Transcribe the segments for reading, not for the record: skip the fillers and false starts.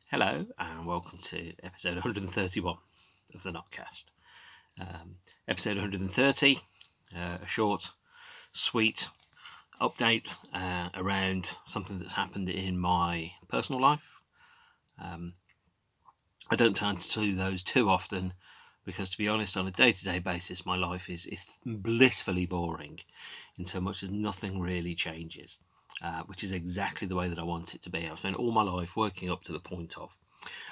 Hello and welcome to episode 131 of the Notcast. Episode 130, a short, sweet update around something that's happened in my personal life. I don't tend to do those too often because, to be honest, on a day-to-day basis, my life is blissfully boring in so much as nothing really changes. Which is exactly the way that I want it to be. I've spent all my life working up to the point of,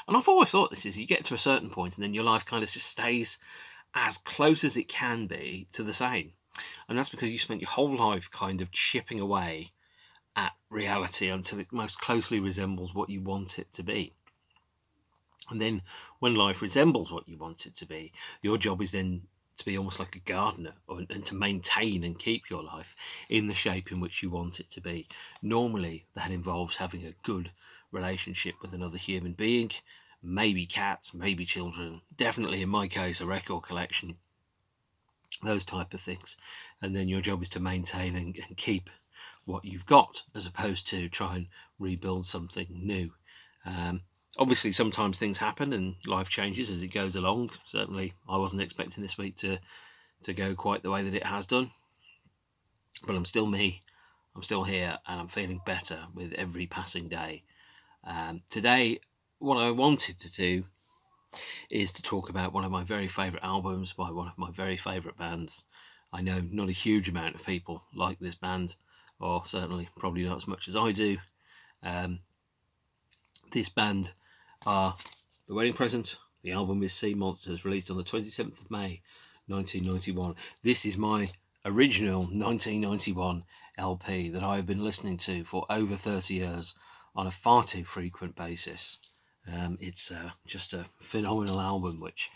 and I've always thought this is, you get to a certain point and then your life kind of just stays as close as it can be to the same. And that's because you spent your whole life kind of chipping away at reality until it most closely resembles what you want it to be. And then when life resembles what you want it to be, your job is then to be almost like a gardener and to maintain and keep your life in the shape in which you want it to be. Normally, that involves having a good relationship with another human being, maybe cats, maybe children, definitely in my case, a record collection, those type of things. And then your job is to maintain and keep what you've got as opposed to try and rebuild something new. Obviously, sometimes things happen and life changes as it goes along. Certainly, I wasn't expecting this week to go quite the way that it has done. But I'm still me. I'm still here and I'm feeling better with every passing day. Today, what I wanted to do is to talk about one of my very favourite albums by one of my very favourite bands. I know not a huge amount of people like this band, or certainly probably not as much as I do. This band are The Wedding Present. The album is Seamonsters, released on the 27th of May 1991. This is my original 1991 LP that I have been listening to for over 30 years on a far too frequent basis. It's just a phenomenal album which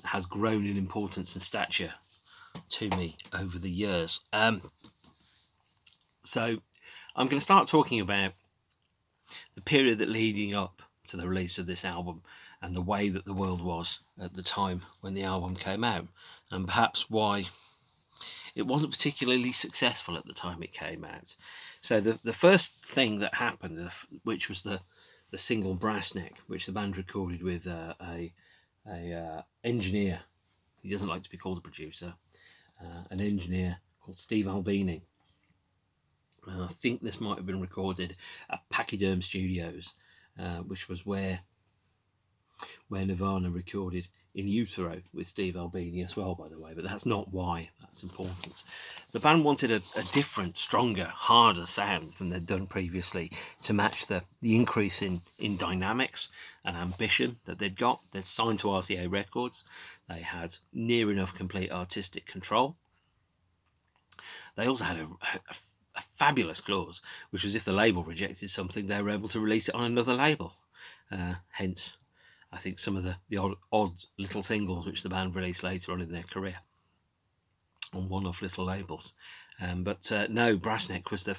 has grown in importance and stature to me over the years. So I'm going to start talking about the period that leading up to the release of this album and the way that the world was at the time when the album came out, and perhaps why it wasn't particularly successful at the time it came out. So the first thing that happened, which was the single Brass Neck, which the band recorded with a engineer. He doesn't like to be called a producer. An engineer called Steve Albini. I think this might have been recorded at Pachyderm Studios, which was where Nirvana recorded In Utero with Steve Albini as well, by the way, but that's not why that's important. The band wanted a different, stronger, harder sound than they'd done previously to match the increase in dynamics and ambition that they'd got. They'd signed to RCA Records. They had near enough complete artistic control. They also had a fabulous clause, which was if the label rejected something, they were able to release it on another label. Hence, I think some of the odd little singles which the band released later on in their career on one-off little labels. But no, Brass Neck was the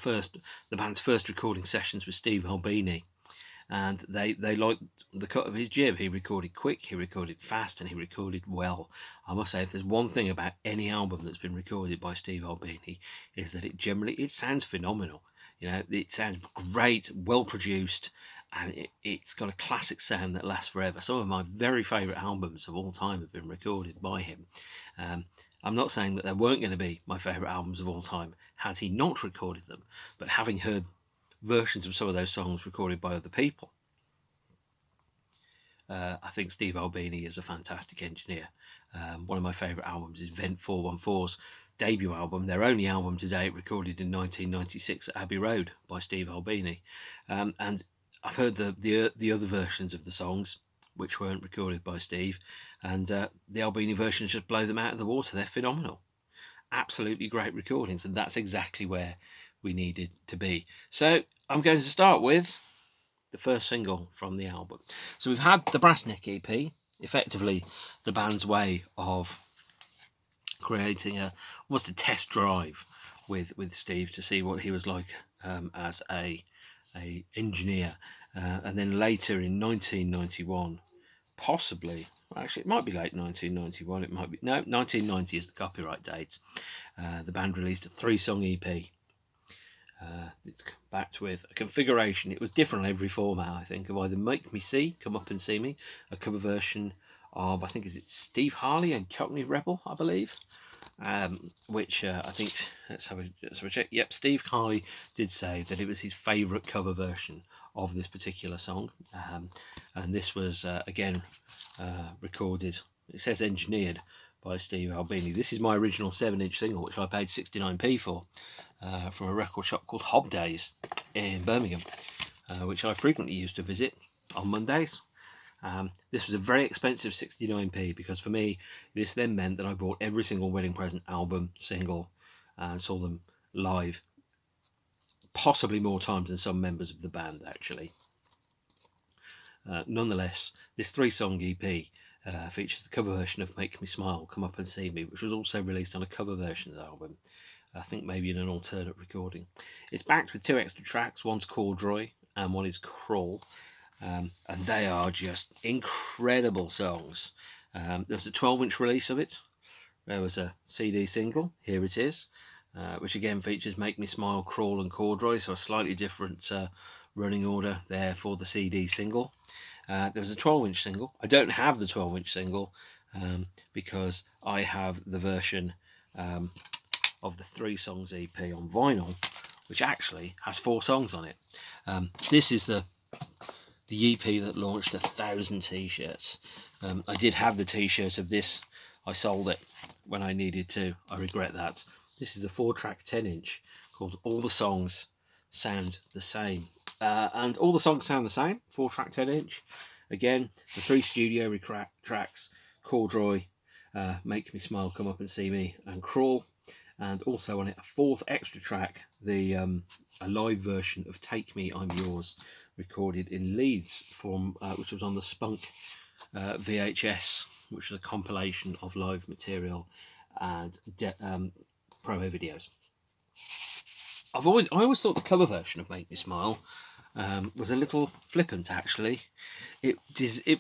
band's first recording sessions with Steve Albini, and they liked the cut of his jib. He recorded quick, he recorded fast, and he recorded well. I must say, if there's one thing about any album that's been recorded by Steve Albini, is that it sounds phenomenal. You know, it sounds great, well produced, and it's got a classic sound that lasts forever. Some of my very favourite albums of all time have been recorded by him. I'm not saying that they weren't going to be my favourite albums of all time had he not recorded them, but having heard versions of some of those songs recorded by other people, I think Steve Albini is a fantastic engineer. One of my favourite albums is Vent 414's debut album, their only album to date, recorded in 1996 at Abbey Road by Steve Albini. And I've heard the other versions of the songs, which weren't recorded by Steve, and the Albini versions just blow them out of the water. They're phenomenal. Absolutely great recordings, and that's exactly where we needed to be. So I'm going to start with the first single from the album. So we've had the Brass Neck EP, effectively the band's way of creating almost a test drive with Steve to see what he was like as a engineer, and then later in 1991, possibly, actually it might be late 1991, it might be, no, 1990 is the copyright date. The band released a 3-song EP It's backed with a configuration. It was different on every format, I think, of either Make Me See, Come Up and See Me, a cover version of, I think, is it Steve Harley and Cockney Rebel, I believe, which I think, let's have a check. Yep, Steve Harley did say that it was his favourite cover version of this particular song, and this was, again, recorded, it says engineered, by Steve Albini. This is my original 7-inch single, which I paid 69p for, from a record shop called Hob Days in Birmingham, which I frequently used to visit on Mondays. This was a very expensive 69p, because for me this then meant that I bought every single Wedding Present album, single, and saw them live possibly more times than some members of the band actually. Nonetheless, this 3-song EP features the cover version of Make Me Smile, Come Up and See Me, which was also released on a cover version of the album, I think maybe in an alternate recording. It's backed with 2 extra tracks, one's Corduroy and one is Crawl, and they are just incredible songs. There was a 12-inch release of it, there was a CD single, here it is, which again features Make Me Smile, Crawl and Corduroy, so a slightly different running order there for the CD single. There was a 12-inch single. I don't have the 12-inch single because I have the version of the 3 songs EP on vinyl, which actually has 4 songs on it. This is the EP that launched 1,000 t-shirts. I did have the t-shirt of this. I sold it when I needed to. I regret that. This is the 4-track 10-inch called All the Songs Sound the Same. And all the songs sound the same, 4-track 10-inch. Again, the 3 studio tracks, Corduroy, Make Me Smile, Come Up and See Me, and Crawl. And also on it, a 4th extra track, a live version of Take Me, I'm Yours, recorded in Leeds, which was on the Spunk VHS, which was a compilation of live material and promo videos. I always thought the cover version of Make Me Smile was a little flippant, actually. It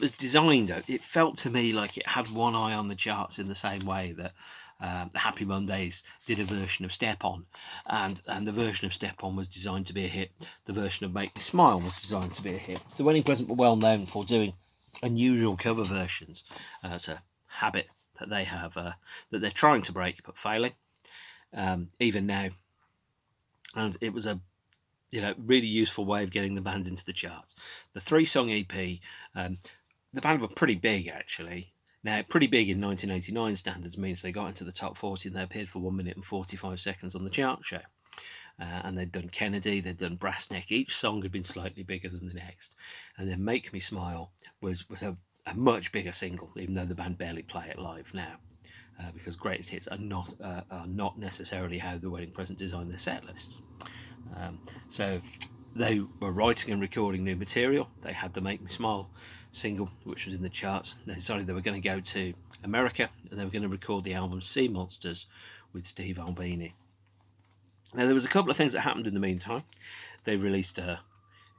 was designed, it felt to me like it had one eye on the charts, in the same way that the Happy Mondays did a version of Step On, and the version of Step On was designed to be a hit. The version of Make Me Smile was designed to be a hit. The Wedding Present were well known for doing unusual cover versions. It's a habit that they have, that they're trying to break but failing, even now. And it was a really useful way of getting the band into the charts. The 3-song EP, the band were pretty big actually. Now, pretty big in 1989 standards means they got into the top 40 and they appeared for 1 minute and 45 seconds on the chart show. And they'd done Kennedy, they'd done Brass Neck. Each song had been slightly bigger than the next. And then Make Me Smile was a much bigger single, even though the band barely play it live now. Because greatest hits are not necessarily how the Wedding Present designed their set lists. So they were writing and recording new material. They had the Make Me Smile single, which was in the charts. They decided they were going to go to America and they were going to record the album Seamonsters with Steve Albini. Now, there was a couple of things that happened in the meantime. They released let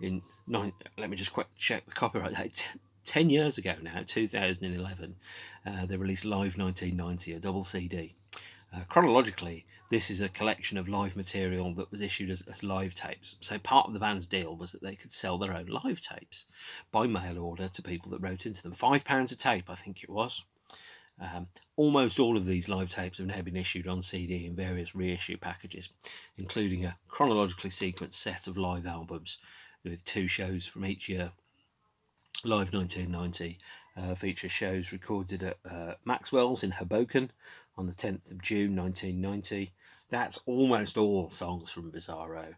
me just quick check the copyright date. 10 years ago now, 2011, they released Live 1990, a double CD. Chronologically, this is a collection of live material that was issued as live tapes. So part of the band's deal was that they could sell their own live tapes by mail order to people that wrote into them. £5 a tape, I think it was. Almost all of these live tapes have now been issued on CD in various reissue packages, including a chronologically sequenced set of live albums with 2 shows from each year. Live 1990 features shows recorded at Maxwell's in Hoboken on the 10th of June 1990. That's almost all songs from Bizarro,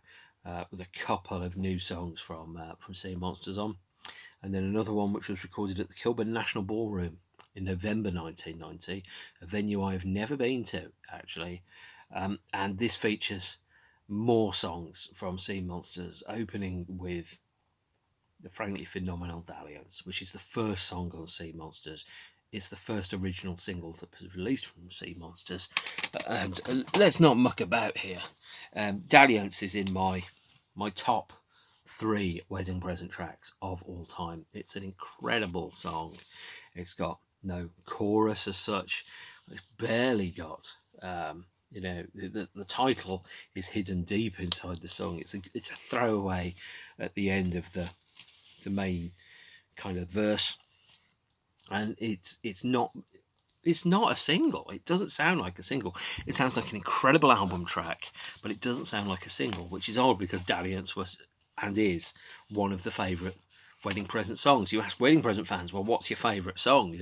with a couple of new songs from Seamonsters on. And then another one which was recorded at the Kilburn National Ballroom in November 1990, a venue I've never been to, actually. And this features more songs from Seamonsters, opening with the frankly phenomenal Dalliance, which is the first song on Seamonsters. It's the first original single that was released from Seamonsters. And let's not muck about here. Dalliance is in my top 3 Wedding Present tracks of all time. It's an incredible song. It's got no chorus as such. It's barely got You know, the title is hidden deep inside the song. It's a throwaway at the end of the main kind of verse, and it's not a single. It doesn't sound like a single. It sounds like an incredible album track, but it doesn't sound like a single, which is odd because Dalliance was and is one of the favourite wedding present songs. You ask wedding present fans, well, what's your favourite song?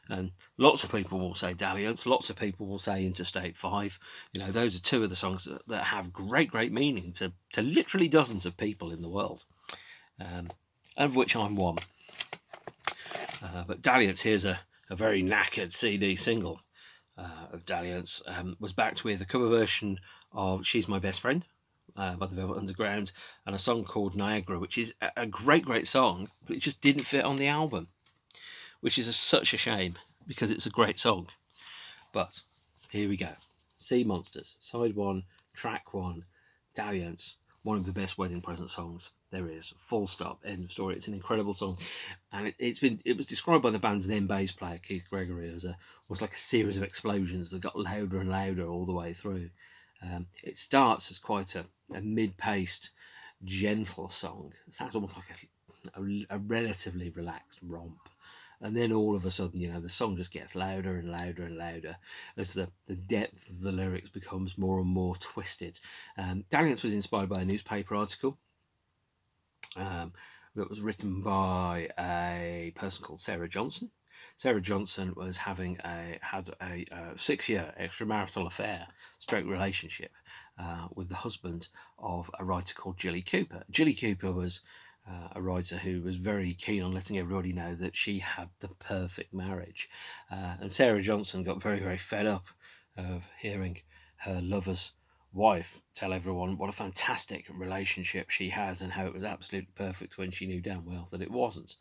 And lots of people will say Dalliance. Lots of people will say Interstate 5. You know, those are two of the songs that have great meaning to literally dozens of people in the world, of which I'm one. But Dalliance, here's a very knackered CD single of Dalliance, was backed with a cover version of She's My Best Friend by the Velvet Underground, and a song called Niagara, which is a great song, but it just didn't fit on the album, which is such a shame because it's a great song. But here we go. Seamonsters, side 1, track 1, Dalliance, one of the best wedding present songs there is. Full stop, end of story. It's an incredible song, and it was described by the band's then bass player Keith Gregory as was like a series of explosions that got louder and louder all the way through. It starts as quite a mid-paced, gentle song. It sounds almost like a relatively relaxed romp. And then all of a sudden, you know, the song just gets louder and louder and louder as the depth of the lyrics becomes more and more twisted. Dalliance was inspired by a newspaper article that was written by a person called Sarah Johnson. Sarah Johnson was had a 6-year extramarital affair, stroke relationship, with the husband of a writer called Jilly Cooper. Jilly Cooper was a writer who was very keen on letting everybody know that she had the perfect marriage. And Sarah Johnson got very fed up of hearing her lover's wife tell everyone what a fantastic relationship she has and how it was absolutely perfect when she knew damn well that it wasn't.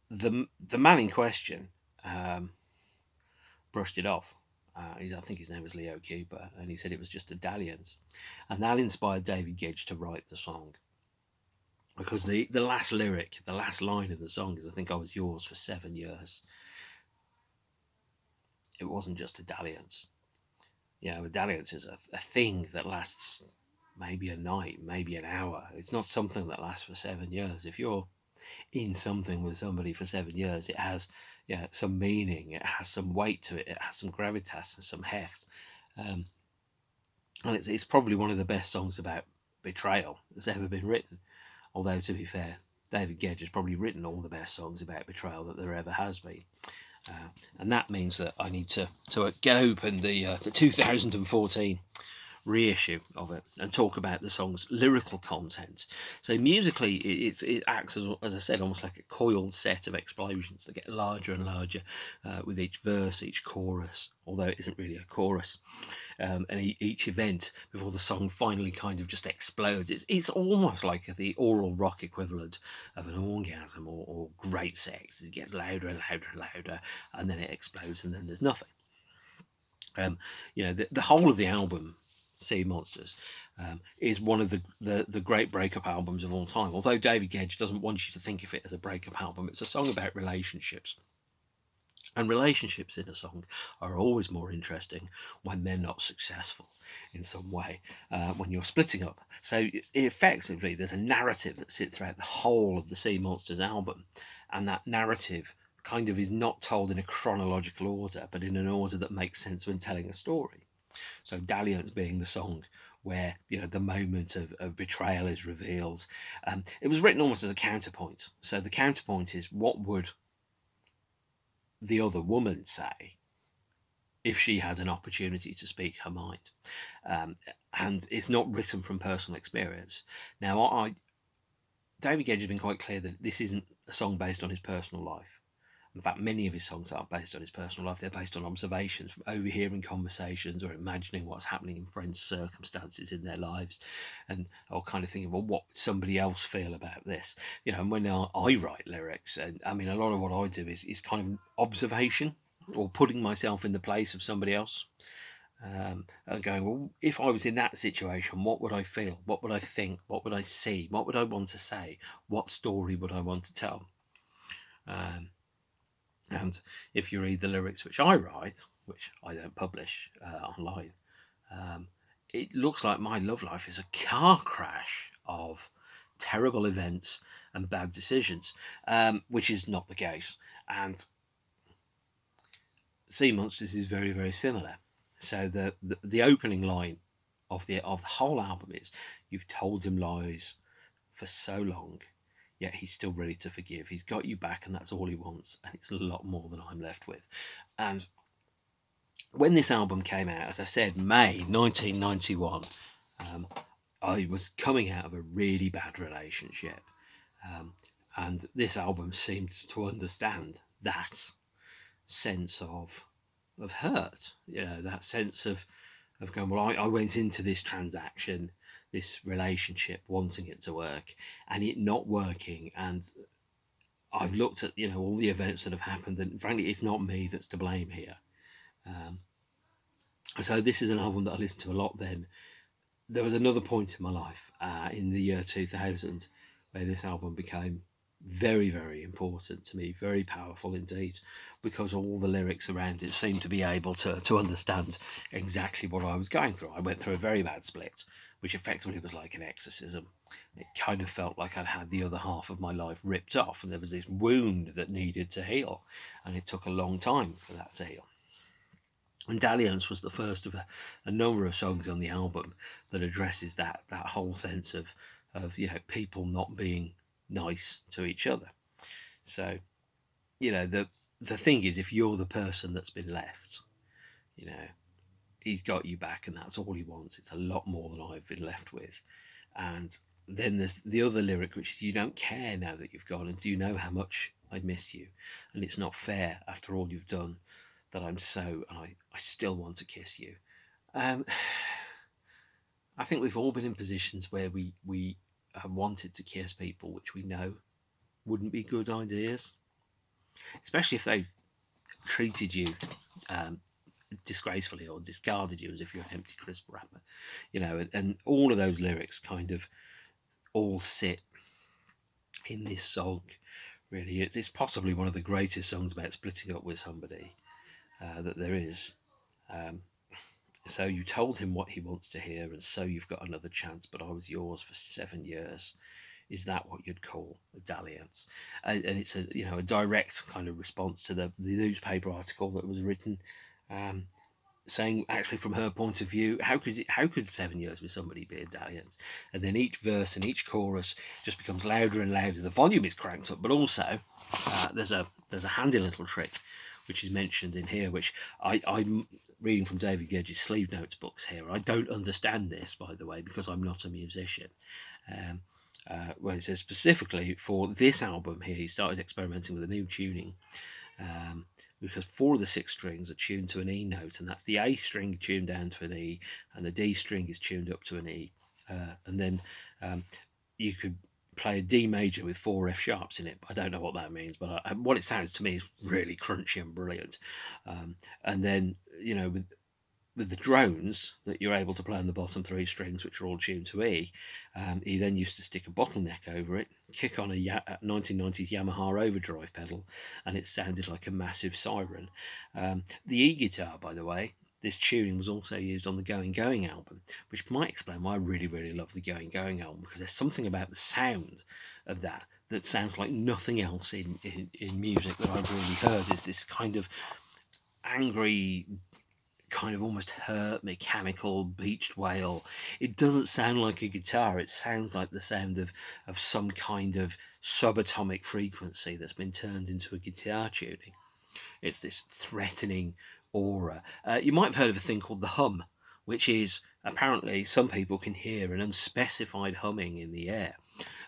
The man in question brushed it off. I think his name was Leo Cooper, and he said it was just a dalliance. And that inspired David Gedge to write the song. Because the last lyric, the last line of the song is, I think I was yours for 7 years. It wasn't just a dalliance. You know, a dalliance is a thing that lasts maybe a night, maybe an hour. It's not something that lasts for 7 years. If you're in something with somebody for 7 years, it has some meaning, it has some weight to it, it has some gravitas and some heft. And it's probably one of the best songs about betrayal that's ever been written. Although, to be fair, David Gedge has probably written all the best songs about betrayal that there ever has been. And that means that I need to get open the 2014 reissue of it and talk about the song's lyrical content. So musically, it acts as I said, almost like a coiled set of explosions that get larger and larger with each verse, each chorus, although it isn't really a chorus. And each event before the song finally kind of just explodes. It's almost like the oral rock equivalent of an orgasm or great sex. It gets louder and louder and louder, and then it explodes, and then there's nothing. The whole of the album, Seamonsters, is one of the great breakup albums of all time. Although David Gedge doesn't want you to think of it as a breakup album, it's a song about relationships. And relationships in a song are always more interesting when they're not successful in some way, when you're splitting up. So effectively, there's a narrative that sits throughout the whole of the Seamonsters album, and that narrative kind of is not told in a chronological order, but in an order that makes sense when telling a story. So Dalliance being the song where the moment of betrayal is revealed. It was written almost as a counterpoint. So the counterpoint is, what would the other woman say if she had an opportunity to speak her mind? And it's not written from personal experience. Now, David Gedge has been quite clear that this isn't a song based on his personal life. In fact, many of his songs aren't based on his personal life. They're based on observations from overhearing conversations or imagining what's happening in friends' circumstances in their lives, or kind of thinking, well, what would somebody else feel about this? And when I write lyrics, and I mean, a lot of what I do is kind of observation or putting myself in the place of somebody else. And going, well, if I was in that situation, what would I feel? What would I think? What would I see? What would I want to say? What story would I want to tell? And if you read the lyrics which I write, which I don't publish online, um, it looks like my love life is a car crash of terrible events and bad decisions, which is not the case. And Seamonsters is very, very similar. So the opening line of the whole album is, "You've told him lies for so long, yet he's still ready to forgive. He's got you back, and that's all he wants, and it's a lot more than I'm left with." And when this album came out, as I said, May 1991, um, I was coming out of a really bad relationship, um, and this album seemed to understand that sense of hurt, that sense of going, well, I went into this transaction, this relationship, wanting it to work, and it not working, and I've looked at all the events that have happened, and frankly, it's not me that's to blame here. Um, so this is an album that I listened to a lot then. There was another point in my life in the year 2000 where this album became very, very important to me, very powerful indeed, because all the lyrics around it seemed to be able to understand exactly what I was going through. I went through a very bad split, which effectively was like an exorcism. It kind of felt like I'd had the other half of my life ripped off, and there was this wound that needed to heal, and it took a long time for that to heal. And Dalliance was the first of a number of songs on the album that addresses that whole sense of people not being nice to each other. So the thing is, if you're the person that's been left, he's got you back, and that's all he wants. It's a lot more than I've been left with. And then there's the other lyric, which is, "You don't care now that you've gone, and do you know how much I miss you? And it's not fair after all you've done that I'm so, and I still want to kiss you." Um, I think we've all been in positions where we have wanted to kiss people which we know wouldn't be good ideas, especially if they've treated you um, disgracefully or discarded you as if you're an empty crisp wrapper, and all of those lyrics kind of all sit in this song. Really, it's possibly one of the greatest songs about splitting up with somebody that there is. Um, So you told him what he wants to hear, and so you've got another chance, but I was yours for 7 years. Is that what you'd call a dalliance? And it's a direct kind of response to the newspaper article that was written, um, saying, actually, from her point of view, how could 7 years with somebody be a dalliance? And then each verse and each chorus just becomes louder and louder. The volume is cranked up, but also there's a handy little trick which is mentioned in here, which I'm reading from David Gedge's Sleeve Notes books here. I don't understand this, by the way, because I'm not a musician. Where it says specifically for this album here, he started experimenting with a new tuning, because 4 of the 6 strings are tuned to an E note, and that's the A string tuned down to an E, and the D string is tuned up to an E. And then you could play a D major with 4 F sharps in it. I don't know what that means, but what it sounds to me is really crunchy and brilliant. And then, with the drones that you're able to play on the bottom 3 strings, which are all tuned to E, he then used to stick a bottleneck over it, kick on a 1990s Yamaha overdrive pedal, and it sounded like a massive siren. The E guitar, by the way, this tuning was also used on the Going Going album, which might explain why I really, really love the Going Going album, because there's something about the sound of that sounds like nothing else in music that I've really heard. Is this kind of angry, kind of almost hurt, mechanical, beached wail. It doesn't sound like a guitar. It sounds like the sound of some kind of subatomic frequency that's been turned into a guitar tuning. It's this threatening aura. You might have heard of a thing called the hum, which is apparently some people can hear an unspecified humming in the air.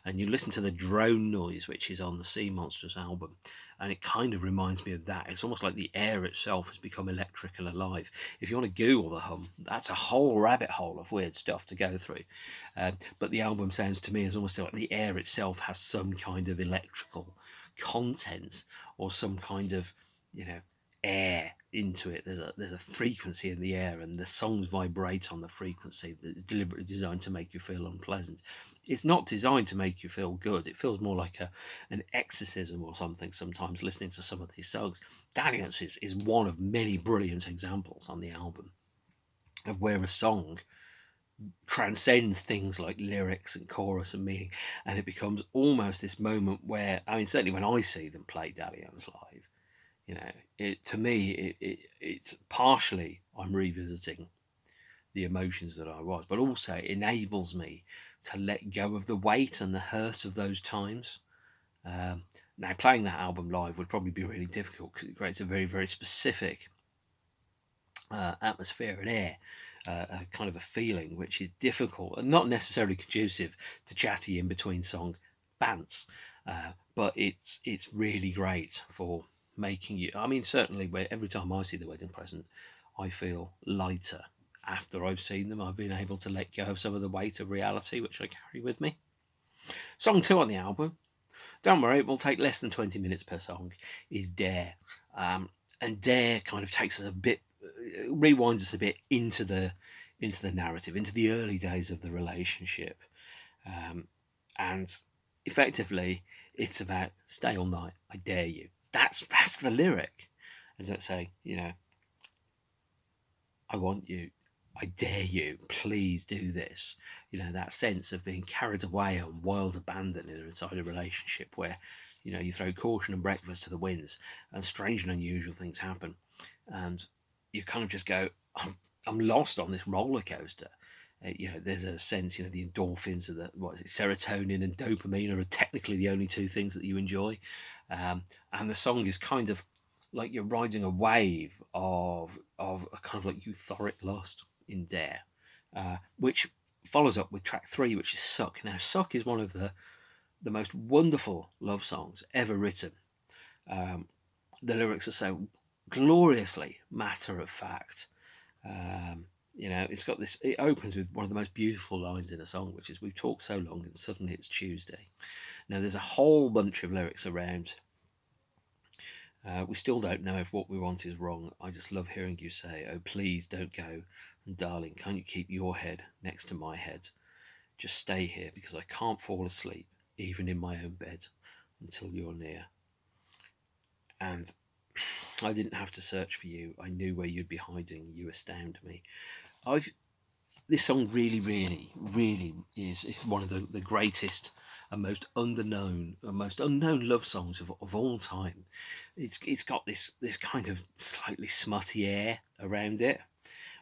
And you listen to the drone noise, which is on the Seamonsters album, and it kind of reminds me of that. It's almost like the air itself has become electric and alive. If you want to Google the hum, that's a whole rabbit hole of weird stuff to go through. But the album sounds to me as almost like the air itself has some kind of electrical content, or some kind of, air into it. There's a frequency in the air, and the songs vibrate on the frequency that's deliberately designed to make you feel unpleasant. It's not designed to make you feel good. It feels more like an exorcism or something sometimes, listening to some of these songs. Dalliance is one of many brilliant examples on the album of where a song transcends things like lyrics and chorus and meaning, and it becomes almost this moment where, I mean, certainly when I see them play Dalliance live, you know, it to me it's partially I'm revisiting the emotions that I was, but also it enables me to let go of the weight and the hurt of those times. Now, playing that album live would probably be really difficult because it creates a very, very specific atmosphere and air, a kind of a feeling which is difficult and not necessarily conducive to chatty in between song bants. But it's really great for making you. I mean, certainly, where every time I see The Wedding Present, I feel lighter. After I've seen them, I've been able to let go of some of the weight of reality which I carry with me. Song 2 on the album, don't worry, it will take less than 20 minutes per song, is Dare. And Dare kind of takes us a bit, rewinds us a bit into the narrative, into the early days of the relationship. And effectively, it's about stay all night, I dare you. That's the lyric. As I say, you know, I want you, I dare you, please do this. You know, that sense of being carried away on wild abandon inside a relationship where, you know, you throw caution and breakfast to the winds and strange and unusual things happen. And you kind of just go, I'm lost on this roller coaster. You know, there's a sense, you know, the endorphins of the, what is it, serotonin and dopamine are technically the only two things that you enjoy. And the song is kind of like you're riding a wave of a kind of like euphoric lust in Dare, which follows up with track 3, which is Suck. Now, Suck is one of the most wonderful love songs ever written. The lyrics are so gloriously matter of fact. You know, it's got this. It opens with one of the most beautiful lines in a song, which is "We've talked so long, and suddenly it's Tuesday." Now, there's a whole bunch of lyrics around. We still don't know if what we want is wrong. I just love hearing you say, "Oh, please don't go," and darling, can't you keep your head next to my head? Just stay here because I can't fall asleep, even in my own bed, until you're near. And I didn't have to search for you. I knew where you'd be hiding. You astound me. This song really, really, really is one of the greatest and most unknown love songs of all time. It's got this kind of slightly smutty air around it,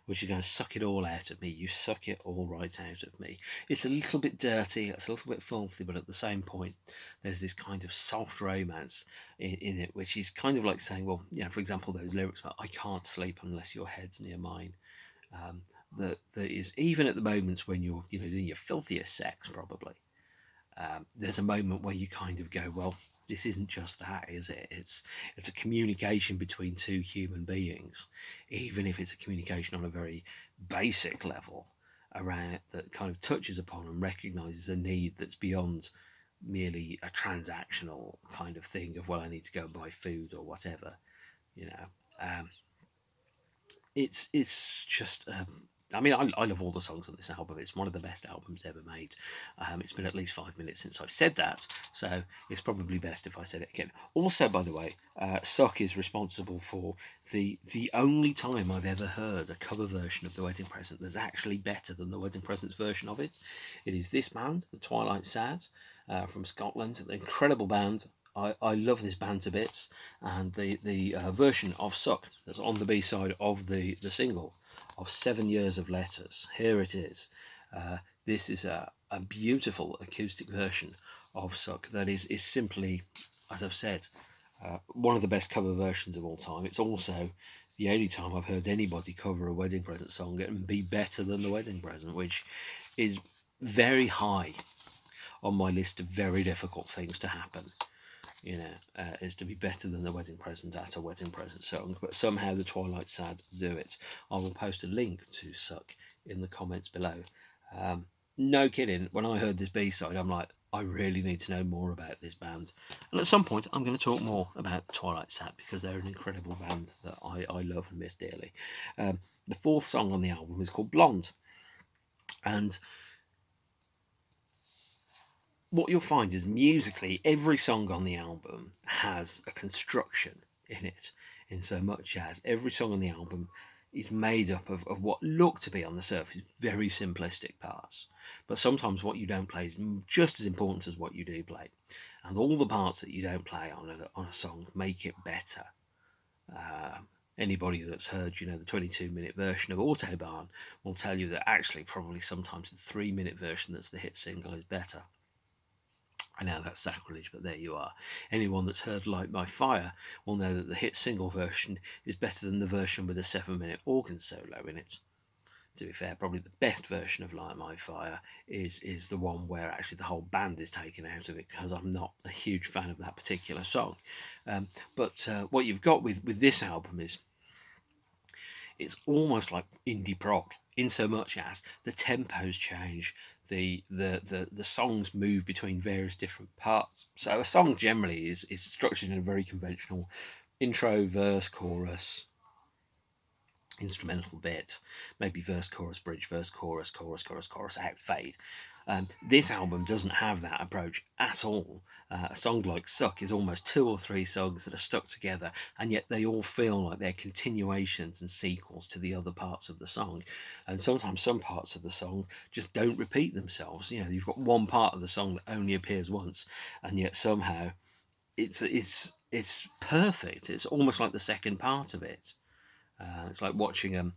which is going to suck it all out of me. You suck it all right out of me. It's a little bit dirty, it's a little bit filthy, but at the same point, there's this kind of soft romance in it, which is kind of like saying, well, you know, for example, those lyrics about "I can't sleep unless your head's near mine." That is, even at the moments when you're, you know, doing your filthiest sex, probably, there's a moment where you kind of go, well, this isn't just that, is it? It's a communication between two human beings, even if it's a communication on a very basic level, around that kind of touches upon and recognizes a need that's beyond merely a transactional kind of thing of, well, I need to go and buy food or whatever, you know. It's just I mean, I love all the songs on this album. It's one of the best albums ever made. It's been at least 5 minutes since I've said that, so it's probably best if I said it again. Also, by the way, Suck is responsible for the only time I've ever heard a cover version of The Wedding Present that's actually better than The Wedding Present's version of it. It is this band, the Twilight Sad, from Scotland, an incredible band. I love this band to bits, and the version of Suck that's on the B-side of the single of 7 Years of Letters. Here it is. This is a beautiful acoustic version of Suck that is simply, as I've said, one of the best cover versions of all time. It's also the only time I've heard anybody cover a Wedding Present song and be better than The Wedding Present, which is very high on my list of very difficult things to happen. You know, is to be better than The Wedding Present at a Wedding Present song, but somehow the Twilight Sad do it. I will post a link to Suck in the comments below. No kidding, when I heard this B-side, I'm like, I really need to know more about this band. And at some point, I'm going to talk more about Twilight Sad because they're an incredible band that I love and miss dearly. The fourth song on the album is called Blonde. And what you'll find is musically, every song on the album has a construction in it, in so much as every song on the album is made up of what look to be on the surface very simplistic parts. But sometimes what you don't play is just as important as what you do play. And all the parts that you don't play on a song make it better. Uh, Anybody that's heard, the 22-minute version of Autobahn will tell you that actually probably sometimes the 3-minute version that's the hit single is better. I know that's sacrilege, but there you are. Anyone that's heard Light My Fire will know that the hit single version is better than the version with a 7-minute organ solo in it. To be fair, probably the best version of Light My Fire is the one where actually the whole band is taken out of it, because I'm not a huge fan of that particular song. But what you've got with this album is it's almost like indie prog, in so much as the tempos change, the songs move between various different parts. So a song generally is structured in a very conventional intro, verse, chorus, instrumental bit, maybe verse, chorus, bridge, verse, chorus, chorus, chorus, chorus, out, fade. This album doesn't have that approach at all. A song like Suck is almost 2 or 3 songs that are stuck together, and yet they all feel like they're continuations and sequels to the other parts of the song. And sometimes some parts of the song just don't repeat themselves. You've got one part of the song that only appears once, and yet somehow it's perfect. It's almost like the second part of it. It's like watching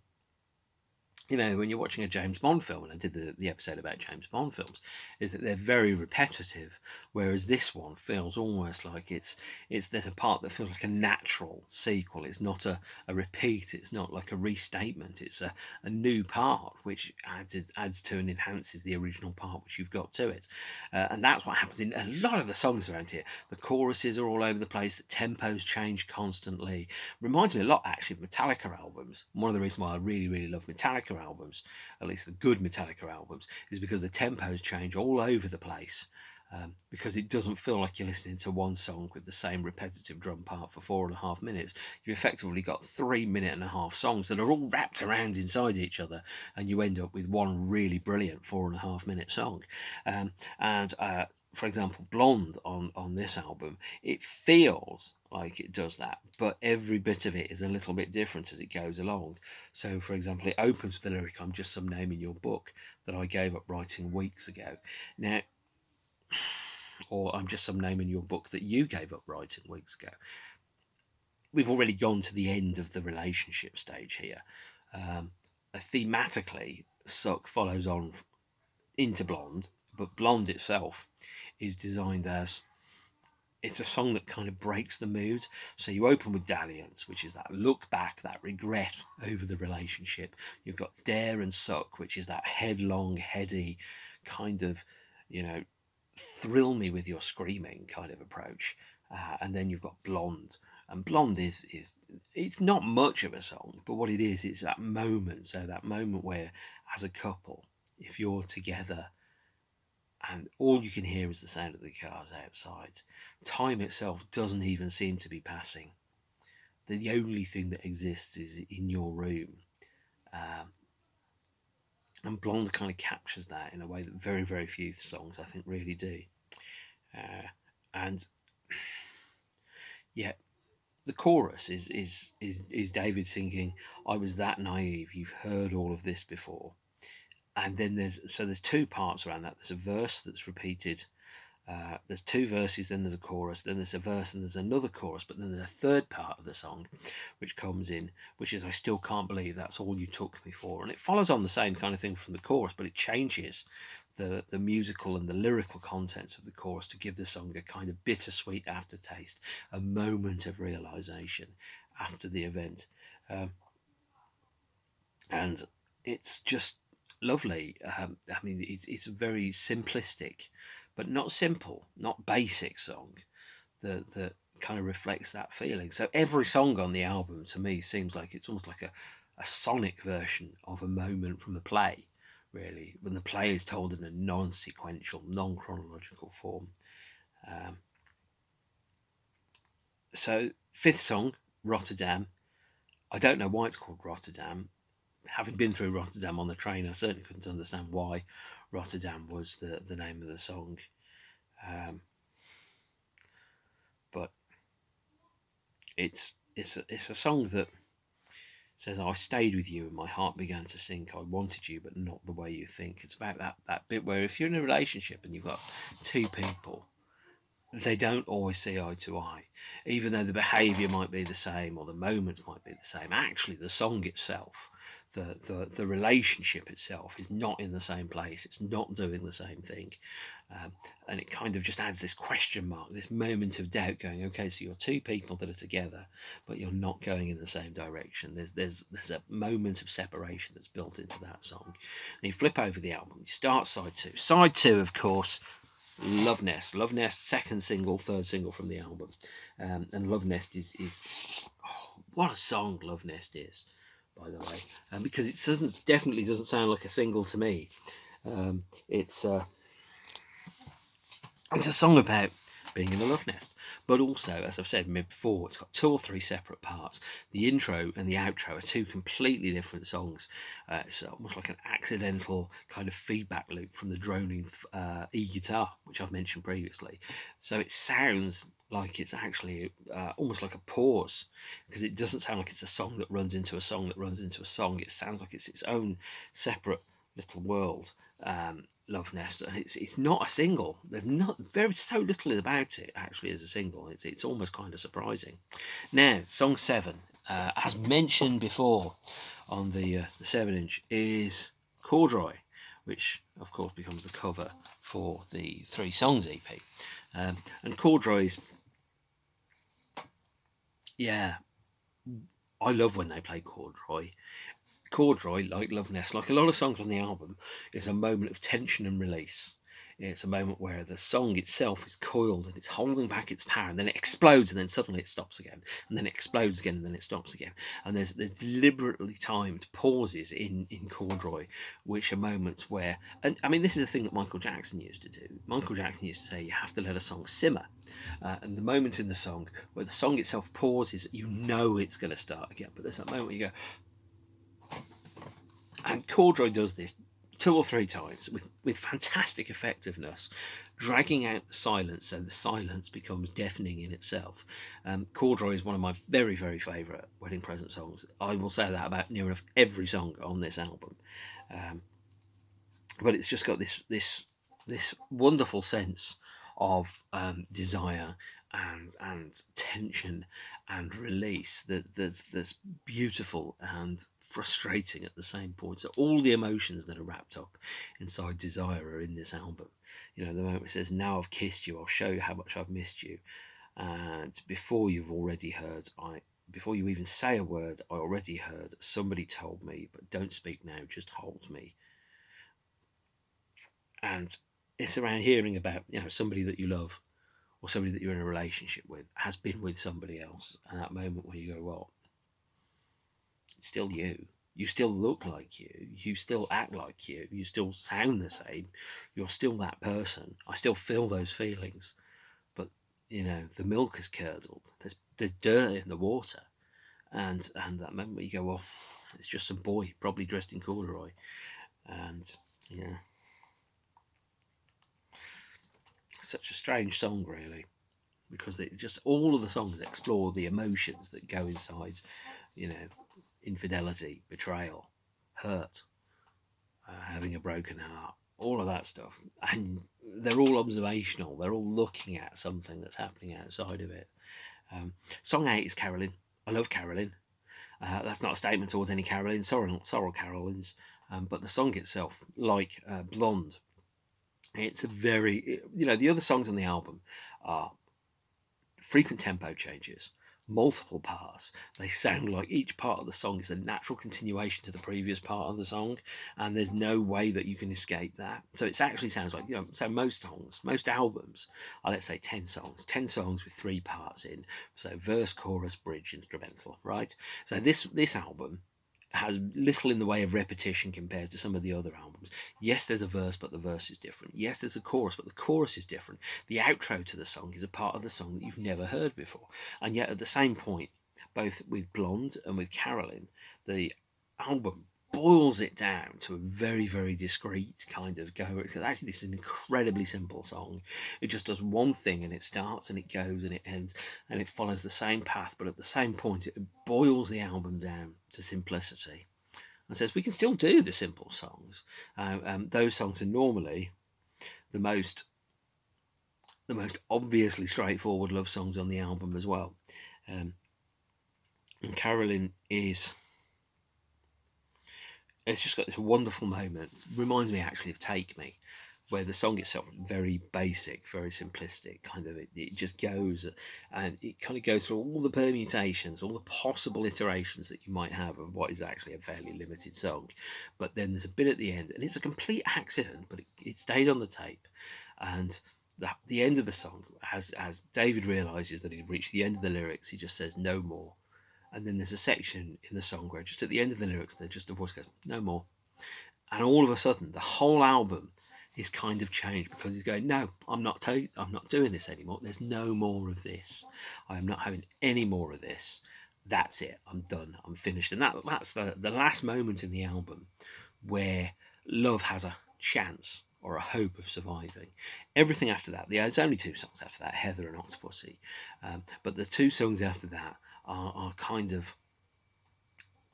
when you're watching a James Bond film, and I did the episode about James Bond films, is that they're very repetitive, whereas this one feels almost like there's a part that feels like a natural sequel. It's not a repeat, it's not like a restatement, it's a new part which adds to and enhances the original part which you've got to it. And that's what happens in a lot of the songs around here. The choruses are all over the place, the tempos change constantly. Reminds me a lot actually of Metallica albums. One of the reasons why I really, really love Metallica albums, at least the good Metallica albums, is because the tempos change all over the place. Because it doesn't feel like you're listening to one song with the same repetitive drum part for 4.5 minutes. You've effectively got 3.5-minute songs that are all wrapped around inside each other, and you end up with one really brilliant 4.5-minute song. For example, Blonde on this album, it feels like it does that, but every bit of it is a little bit different as it goes along. So, for example, it opens with the lyric, "I'm just some name in your book that I gave up writing weeks ago." Now, or "I'm just some name in your book that you gave up writing weeks ago." We've already gone to the end of the relationship stage here. Thematically, Suck follows on into Blonde, but Blonde itself is designed as, it's a song that kind of breaks the mood. So you open with Dalliance, which is that look back, that regret over the relationship. You've got Dare and Suck, which is that headlong, heady kind of, thrill me with your screaming kind of approach. And then you've got Blonde. And Blonde is it's not much of a song, but what it is, it's that moment. So that moment where, as a couple, if you're together, and all you can hear is the sound of the cars outside. Time itself doesn't even seem to be passing. The only thing that exists is in your room. And Blonde kind of captures that in a way that very, very few songs, I think, really do. And yeah, the chorus is David singing, "I was that naive, you've heard all of this before." And then there's 2 parts around that. There's a verse that's repeated. There's 2 verses, then there's a chorus, then there's a verse, and there's another chorus, but then there's a third part of the song which comes in, which is, "I still can't believe that's all you took me for." And it follows on the same kind of thing from the chorus, but it changes the musical and the lyrical contents of the chorus to give the song a kind of bittersweet aftertaste, a moment of realization after the event. And it's just lovely. It's a very simplistic, but not simple, not basic song that kind of reflects that feeling. So every song on the album to me seems like it's almost like a sonic version of a moment from a play, really, when the play is told in a non-sequential, non-chronological form. So 5th song, Rotterdam. I don't know why it's called Rotterdam. Having been through Rotterdam on the train, I certainly couldn't understand why Rotterdam was the name of the song. But it's a song that says, "I stayed with you and my heart began to sink. I wanted you, but not the way you think." It's about that bit where if you're in a relationship and you've got two people, they don't always see eye to eye, even though the behaviour might be the same or the moments might be the same. Actually, the song itself, the relationship itself, is not in the same place. It's not doing the same thing, and it kind of just adds this question mark, this moment of doubt, going, okay, so you're two people that are together, but you're not going in the same direction. There's a moment of separation that's built into that song. And you flip over the album, you start side two. Side two, of course, Love Nest. Love Nest, third single from the album. And Love Nest is oh, what a song Love Nest is, by the way. Because it definitely doesn't sound like a single to me. It's a song about being in a love nest, but also, as I've said before, it's got 2 or 3 separate parts. The intro and the outro are 2 completely different songs. It's almost like an accidental kind of feedback loop from the droning e-guitar, which I've mentioned previously. So it sounds like it's actually almost like a pause, because it doesn't sound like it's a song that runs into a song that runs into a song. It sounds like it's its own separate little world. Love Nest, and it's not a single. There's so little about it actually as a single. It's almost kind of surprising. Now, song 7, as mentioned before on the 7-inch, is Corduroy, which of course becomes the cover for the 3 songs EP. And Corduroy's, yeah, I love when they play Corduroy. Corduroy, like Love Nest, like a lot of songs on the album, is a moment of tension and release. It's a moment where the song itself is coiled and it's holding back its power, and then it explodes, and then suddenly it stops again, and then it explodes again, and then it stops again. And there's deliberately timed pauses in Corduroy, which are moments where, and I mean, this is a thing that Michael Jackson used to do. Michael Jackson used to say, you have to let a song simmer. And the moment in the song where the song itself pauses, you know it's going to start again, but there's that moment where you go, and Corduroy does this 2 or 3 times with fantastic effectiveness, dragging out the silence so the silence becomes deafening in itself. Corduroy is one of my very, very favourite wedding present songs. I will say that about near enough every song on this album. But it's just got this wonderful sense of desire and tension and release that's beautiful and frustrating at the same point. So all the emotions that are wrapped up inside desire are in this album. You know, the moment it says, "Now I've kissed you, I'll show you how much I've missed you," and before you even say a word, I already heard. Somebody told me, but don't speak now, just hold me. And it's around hearing about, you know, somebody that you love or somebody that you're in a relationship with has been with somebody else, and that moment where you go, well, it's still you. You still look like you. You still act like you. You still sound the same. You're still that person. I still feel those feelings. But, you know, the milk is curdled. There's dirt in the water. And that moment where you go, well, it's just some boy, probably dressed in corduroy. And, yeah. Such a strange song, really. Because it just, all of the songs explore the emotions that go inside, you know, infidelity, betrayal, hurt, having a broken heart, all of that stuff. And they're all observational. They're all looking at something that's happening outside of it. Song 8 is Carolyn. I love Carolyn. That's not a statement towards any Carolyn, sorrow Carolyns. But the song itself, like Blonde, it's a very, you know, the other songs on the album are frequent tempo changes, multiple parts. They sound like each part of the song is a natural continuation to the previous part of the song, and there's no way that you can escape that. So it actually sounds like, you know, so most albums are, let's say, 10 songs with 3 parts in, so verse, chorus, bridge, instrumental, right? So this album has little in the way of repetition compared to some of the other albums. Yes, there's a verse, but the verse is different. Yes, there's a chorus, but the chorus is different. The outro to the song is a part of the song that you've never heard before. And yet at the same point, both with Blonde and with Carolyn, the album boils it down to a very, very discreet kind of go. Because actually, this is an incredibly simple song. It just does one thing, and it starts and it goes and it ends, and it follows the same path. But at the same point, it boils the album down to simplicity and says we can still do the simple songs. Those songs are normally the most obviously straightforward love songs on the album as well. And Carolyn is, it's just got this wonderful moment. Reminds me actually of Take Me, where the song itself is very basic, very simplistic. Kind of, it just goes and it kind of goes through all the permutations, all the possible iterations that you might have of what is actually a fairly limited song. But then there's a bit at the end, and it's a complete accident, but it stayed on the tape. And the end of the song, as David realizes that he'd reached the end of the lyrics, he just says no more. And then there's a section in the song where just at the end of the lyrics, there's just a voice goes, no more. And all of a sudden, the whole album is kind of changed because he's going, no, I'm not doing this anymore. There's no more of this. I am not having any more of this. That's it. I'm done. I'm finished. And that's the last moment in the album where love has a chance or a hope of surviving. Everything after that, there's only two songs after that, Heather and Octopussy. But the two songs after that are kind of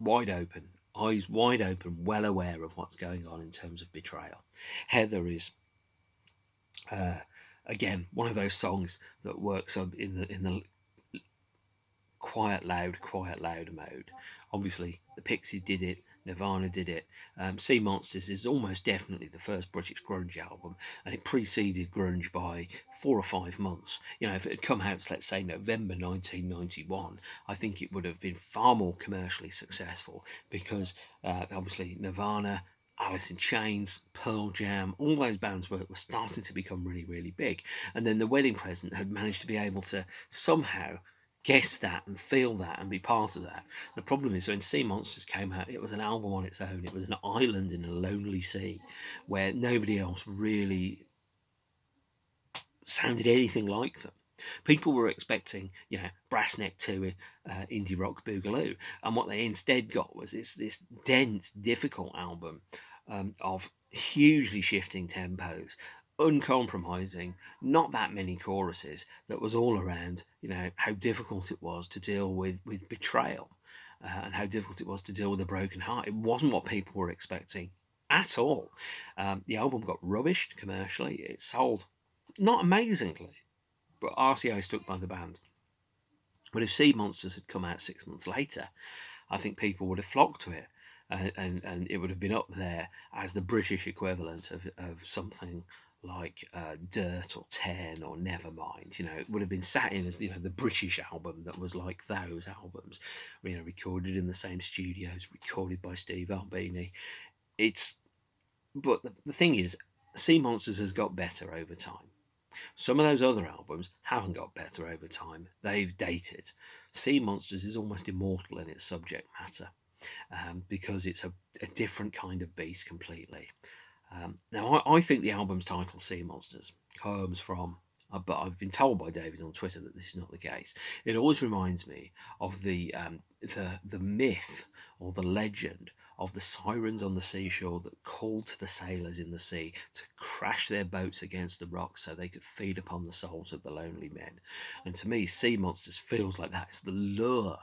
wide open, eyes wide open, well aware of what's going on in terms of betrayal. Heather is, again, one of those songs that works up in the quiet loud mode. Obviously, the Pixies did it. Nirvana did it. Seamonsters is almost definitely the first British grunge album, and it preceded grunge by 4 or 5 months. You know, if it had come out, let's say, November 1991, I think it would have been far more commercially successful because obviously Nirvana, Alice in Chains, Pearl Jam, all those bands were starting to become really, really big. And then The Wedding Present had managed to be able to somehow guess that and feel that and be part of that. The problem is when Seamonsters came out, it was an album on its own. It was an island in a lonely sea where nobody else really sounded anything like them. People were expecting, you know, Brass Neck 2 indie rock boogaloo, and what they instead got was this dense, difficult album of hugely shifting tempos, uncompromising, not that many choruses, that was all around, you know, how difficult it was to deal with betrayal and how difficult it was to deal with a broken heart. It wasn't what people were expecting at all. The album got rubbished commercially. It sold not amazingly, but RCA stuck by the band. But if Seamonsters had come out 6 months later, I think people would have flocked to it, and it would have been up there as the British equivalent of something like Dirt or Ten or Nevermind. You know, it would have been sat in as, you know, the British album that was like those albums, you know, recorded in the same studios, recorded by Steve Albini. But the thing is, Seamonsters has got better over time. Some of those other albums haven't got better over time. They've dated. Seamonsters is almost immortal in its subject matter because it's a different kind of beast completely. Now, I think the album's title, Seamonsters, comes from, but I've been told by David on Twitter that this is not the case. It always reminds me of the myth or the legend of the sirens on the seashore that called to the sailors in the sea to crash their boats against the rocks so they could feed upon the souls of the lonely men. And to me, Seamonsters feels like that. It's the lure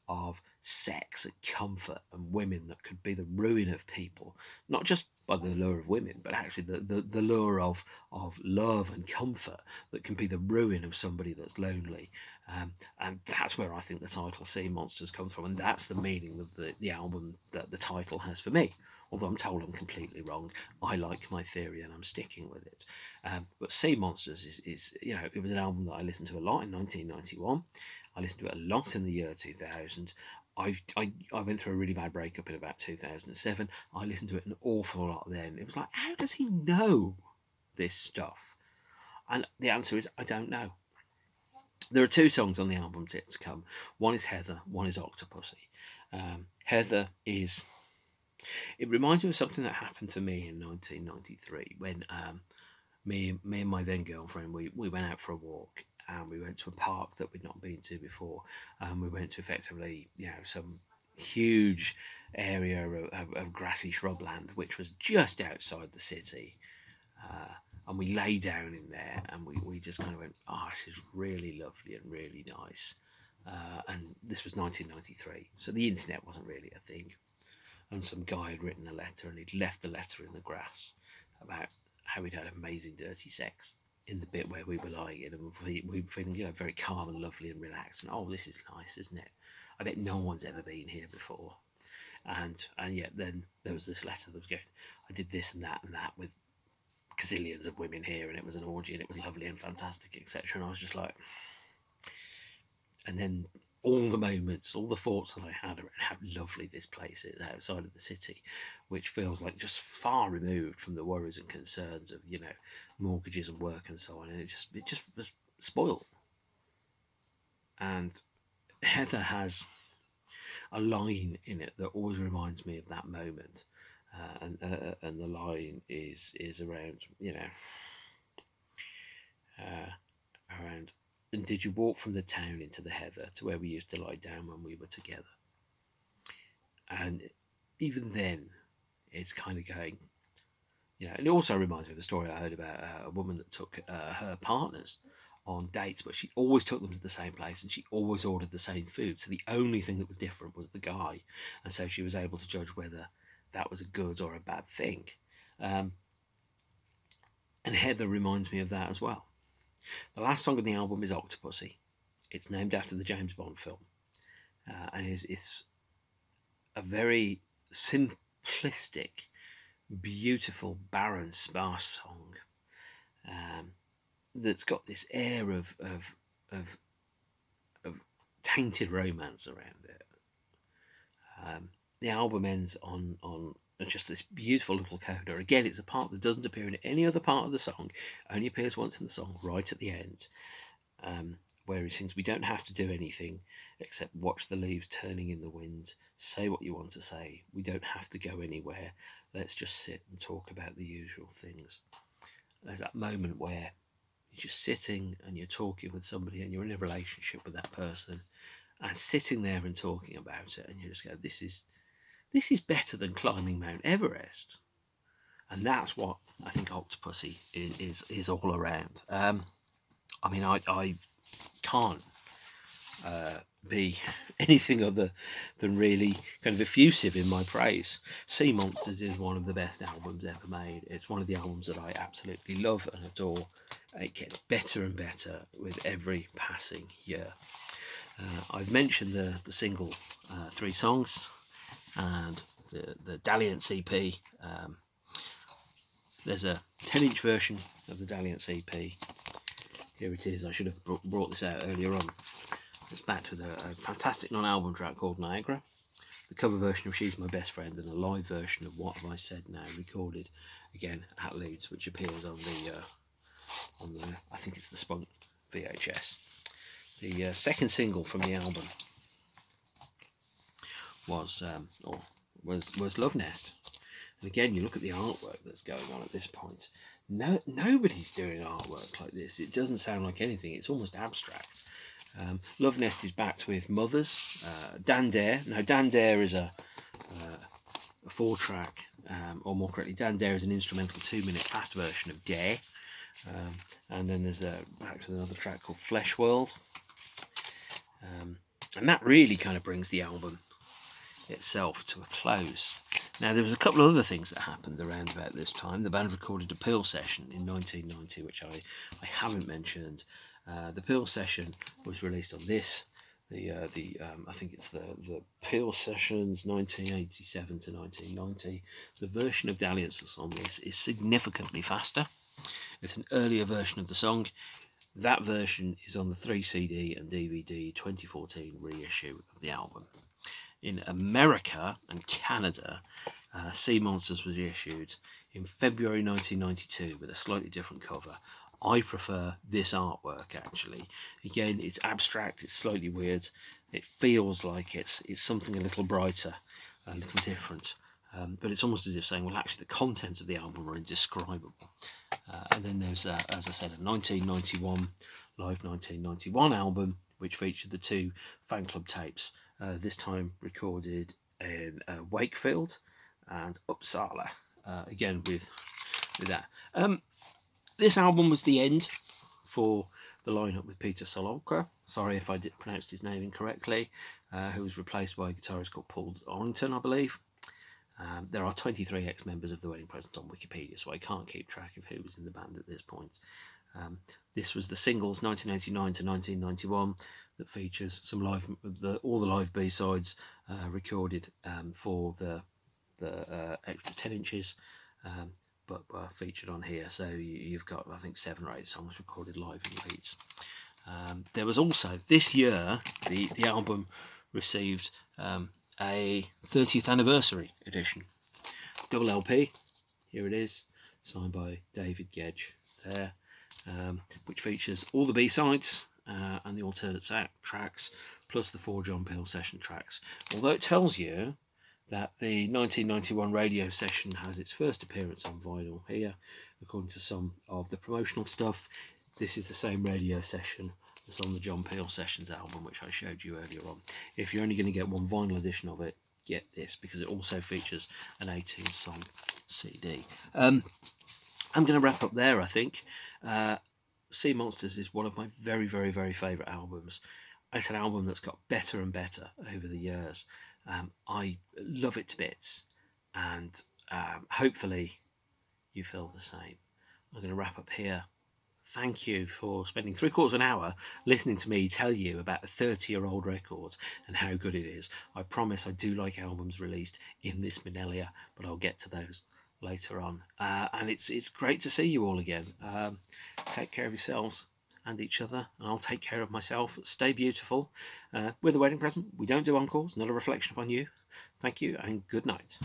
of sex and comfort and women that could be the ruin of people, not just by the lure of women, but actually the lure of love and comfort that can be the ruin of somebody that's lonely. And that's where I think the title Seamonsters comes from, and that's the meaning of the album that the title has for me. Although I'm told I'm completely wrong, I like my theory and I'm sticking with it. But Seamonsters is, you know, it was an album that I listened to a lot in 1991. I listened to it a lot in the year 2000. I went through a really bad breakup in about 2007. I listened to it an awful lot then. It was like, how does he know this stuff? And the answer is, I don't know. There are two songs on the album to come. One is Heather, one is Octopussy. Heather is... It reminds me of something that happened to me in 1993 when me and my then girlfriend, we went out for a walk, and we went to a park that we'd not been to before. We went to effectively, you know, some huge area of grassy shrubland, which was just outside the city. And we lay down in there, and we just kind of went, oh, this is really lovely and really nice. And this was 1993, so the internet wasn't really a thing. And some guy had written a letter, and he'd left the letter in the grass about how we'd had amazing dirty sex in the bit where we were lying in, and we were feeling, very calm and lovely and relaxed. And oh, this is nice, isn't it? I bet no one's ever been here before. And yet then there was this letter that was going, I did this and that with gazillions of women here, and it was an orgy, and it was lovely and fantastic, etc. And I was just like, and then all the moments, all the thoughts that I had around how lovely this place is outside of the city, which feels like just far removed from the worries and concerns of, mortgages and work and so on. And it just was spoiled. And Heather has a line in it that always reminds me of that moment. And the line is around, around, and did you walk from the town into the heather to where we used to lie down when we were together? And even then, it's kind of going, and it also reminds me of the story I heard about a woman that took her partners on dates, but she always took them to the same place, and she always ordered the same food. So the only thing that was different was the guy, and so she was able to judge whether that was a good or a bad thing. And Heather reminds me of that as well. The last song on the album is Octopussy. It's named after the James Bond film, and it's a very simplistic, beautiful, barren, sparse song that's got this air of tainted romance around it. The album ends on just this beautiful little coda. Again, it's a part that doesn't appear in any other part of the song, only appears once in the song, right at the end, where he sings, we don't have to do anything except watch the leaves turning in the wind, say what you want to say, we don't have to go anywhere, let's just sit and talk about the usual things. There's that moment where you're just sitting and you're talking with somebody and you're in a relationship with that person, and sitting there and talking about it, and you just go, this is better than climbing Mount Everest. And that's what I think Octopussy is all around. I mean, I can't be anything other than really kind of effusive in my praise. Seamonsters is one of the best albums ever made. It's one of the albums that I absolutely love and adore. It gets better and better with every passing year. I've mentioned the single 3 songs and the Dalliance EP. There's a 10-inch version of the Dalliance EP. Here it is. I should have brought this out earlier on. It's backed with a fantastic non-album track called Niagara, the cover version of She's My Best Friend, and a live version of What Have I Said Now, recorded again at Leeds, which appears on the I think it's the Spunk VHS. The second single from the album was Love Nest. And again, you look at the artwork that's going on at this point. Nobody's doing artwork like this. It doesn't sound like anything. It's almost abstract. Love Nest is backed with Mothers, Dan Dare. Now, Dan Dare is a 4-track, or more correctly, Dan Dare is an instrumental 2-minute fast version of Dare. And then there's backed with another track called Flesh World. And that really kind of brings the album itself to a close. Now, there was a couple of other things that happened around about this time. The band recorded a Peel session in 1990, which I haven't mentioned. The Peel session was released on this. I think it's the Peel sessions 1987 to 1990. The version of Dalliance that's on this is significantly faster. It's an earlier version of the song. That version is on the 3 CD and DVD 2014 reissue of the album. In America and Canada, Seamonsters was issued in February 1992 with a slightly different cover. I prefer this artwork, actually. Again, it's abstract, it's slightly weird. It feels like it's something a little brighter, a little different. But it's almost as if saying, well, actually, the contents of the album are indescribable. And then there's, as I said, a 1991 live 1991 album, which featured the 2 fan club tapes, this time recorded in Wakefield and Uppsala, again with that. This album was the end for the lineup with Peter Solonka. Sorry if I pronounced his name incorrectly. Who was replaced by a guitarist called Paul Orrington, I believe. There are 23 ex-members of The Wedding Present on Wikipedia, so I can't keep track of who was in the band at this point. This was the singles 1989 to 1991 that features some all the live B-sides recorded for the extra 10 inches, but featured on here. So you've got, I think, 7 or 8 songs recorded live in Leeds. There was also, this year, the album received a 30th anniversary edition. Double LP, here it is, signed by David Gedge there, which features all the B-sides and the alternate tracks, plus the 4 John Peel session tracks. Although it tells you that the 1991 radio session has its first appearance on vinyl here, according to some of the promotional stuff. This is the same radio session that's on the John Peel Sessions album, which I showed you earlier on. If you're only going to get one vinyl edition of it, get this, because it also features an 18-song CD. I'm going to wrap up there, I think. Seamonsters is one of my very, very, very favourite albums. It's an album that's got better and better over the years. I love it to bits, and hopefully you feel the same. I'm going to wrap up here. Thank you for spending 3/4 of an hour listening to me tell you about a 30-year-old record and how good it is. I promise I do like albums released in this millennia, but I'll get to those later on. And it's great to see you all again. Take care of yourselves and each other, and I'll take care of myself. Stay beautiful. With The Wedding Present, we don't do encores, not a reflection upon you. Thank you, and good night.